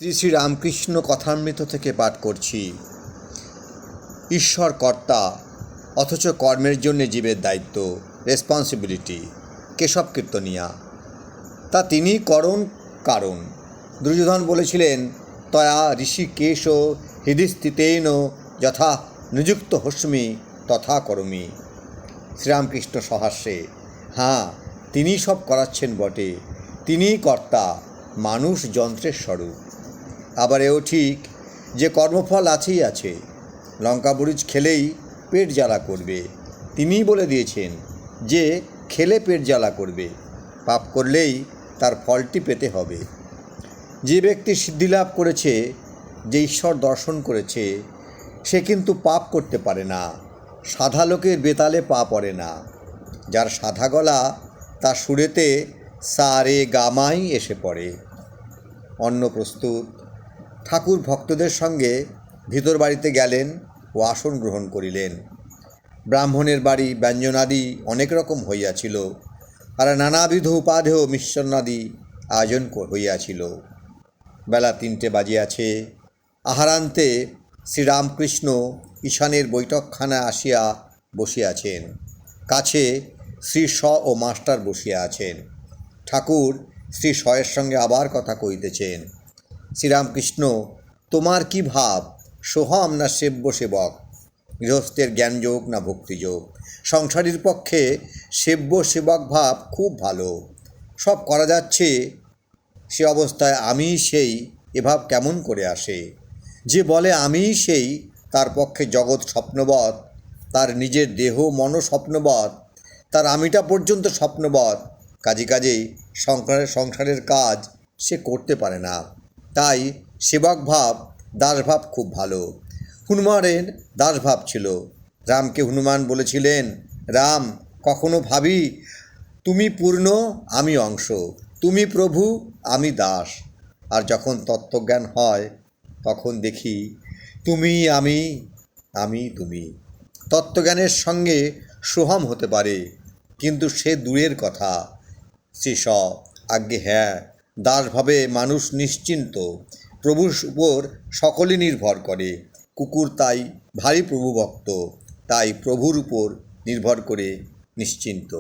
শ্রী শ্রী রামকৃষ্ণ কথামৃত থেকে পাঠ করছি। ঈশ্বর কর্তা, অথচ কর্মের জন্য জীবের দায়িত্ব, রেসপন্সিবিলিটি। কেশব কীর্তনিয়া। তা তিনি কারণ। দুর্যোধন বলেছিলেন, তয়া ঋষিকেশ হৃদিস্থিতেন যথা নিযুক্ত হস্মি তথা করমি। শ্রীরামকৃষ্ণ সহাস্যে, হ্যাঁ, তিনি সব করাচ্ছেন বটে, তিনিই কর্তা, মানুষ যন্ত্রের স্বরূপ। আবার এও ঠিক যে কর্মফল আছেই আছে। লঙ্কা মরিচ খেলেই পেট জ্বালা করবে, তিনিই বলে দিয়েছেন যে খেলে পেট জ্বালা করবে, পাপ করলেই তার ফলটি পেতে হবে। যে ব্যক্তি সিদ্ধিলাভ করেছে, যে ঈশ্বর দর্শন করেছে, সে কিন্তু পাপ করতে পারে না। সাধা লোকের বেতালে পা পড়ে না। যার সাধা গলা, তার সুরেতে সা রে গা মাই এসে পড়ে। অন্ন প্রস্তুত। ঠাকুর ভক্তদের সঙ্গে ভিতর বাড়িতে গেলেন ও আসন গ্রহণ করিলেন। ব্রাহ্মণের বাড়ি ব্যঞ্জনাদি অনেক রকম হইয়াছিল, আর নানাবিধ উপাধেয় মিশ্রণাদি আয়োজন হইয়াছিল। বেলা 3টে বাজিয়াছে। আহারান্তে শ্রীরামকৃষ্ণ ঈশানের বৈঠকখানায় আসিয়া বসিয়াছেন। কাছে শ্রী স ও মাস্টার বসিয়া আছেন। ঠাকুর শ্রী শয়ের সঙ্গে আবার কথা কইতেছেন। শ্রীরামকৃষ্ণ, তোমার কি ভাব, সোহম না সেব্য সেবক? গৃহস্থের জ্ঞানযোগ না ভক্তিযোগ? সংসারীর পক্ষে সেব্য সেবক ভাব খুব ভালো, সব করা যাচ্ছে, সে অবস্থায় আমি সেই এভাব কেমন করে আসে? যে বলে আমি সেই, তার পক্ষে জগৎ স্বপ্নবৎ, তার নিজের দেহ মনও স্বপ্নবৎ, তার আমিটা পর্যন্ত স্বপ্নবৎ। কাজেই সংসারের কাজ সে করতে পারে না। তাই সেবক ভাব, দাসভাব খুব ভালো। হনুমানের দাসভাব ছিল। রামকে হনুমান বলেছিলেন, রাম, কখনো ভাবি তুমি পূর্ণ, আমি অংশ, তুমি প্রভু, আমি দাস। আর যখন তত্ত্বজ্ঞান হয়, তখন দেখি তুমি আমি, আমি তুমি। তত্ত্বজ্ঞানের সঙ্গে সোহম হতে পারে, কিন্তু সে দূরের কথা। শ্রীশ, আজ্ঞে হ্যাঁ, দাসভাবে মানুষ নিশ্চিন্ত। প্রভুর উপর সকলে নির্ভর করে। কুকুর তাই ভারী প্রভুভক্ত, তাই প্রভুর উপর নির্ভর করে নিশ্চিন্ত।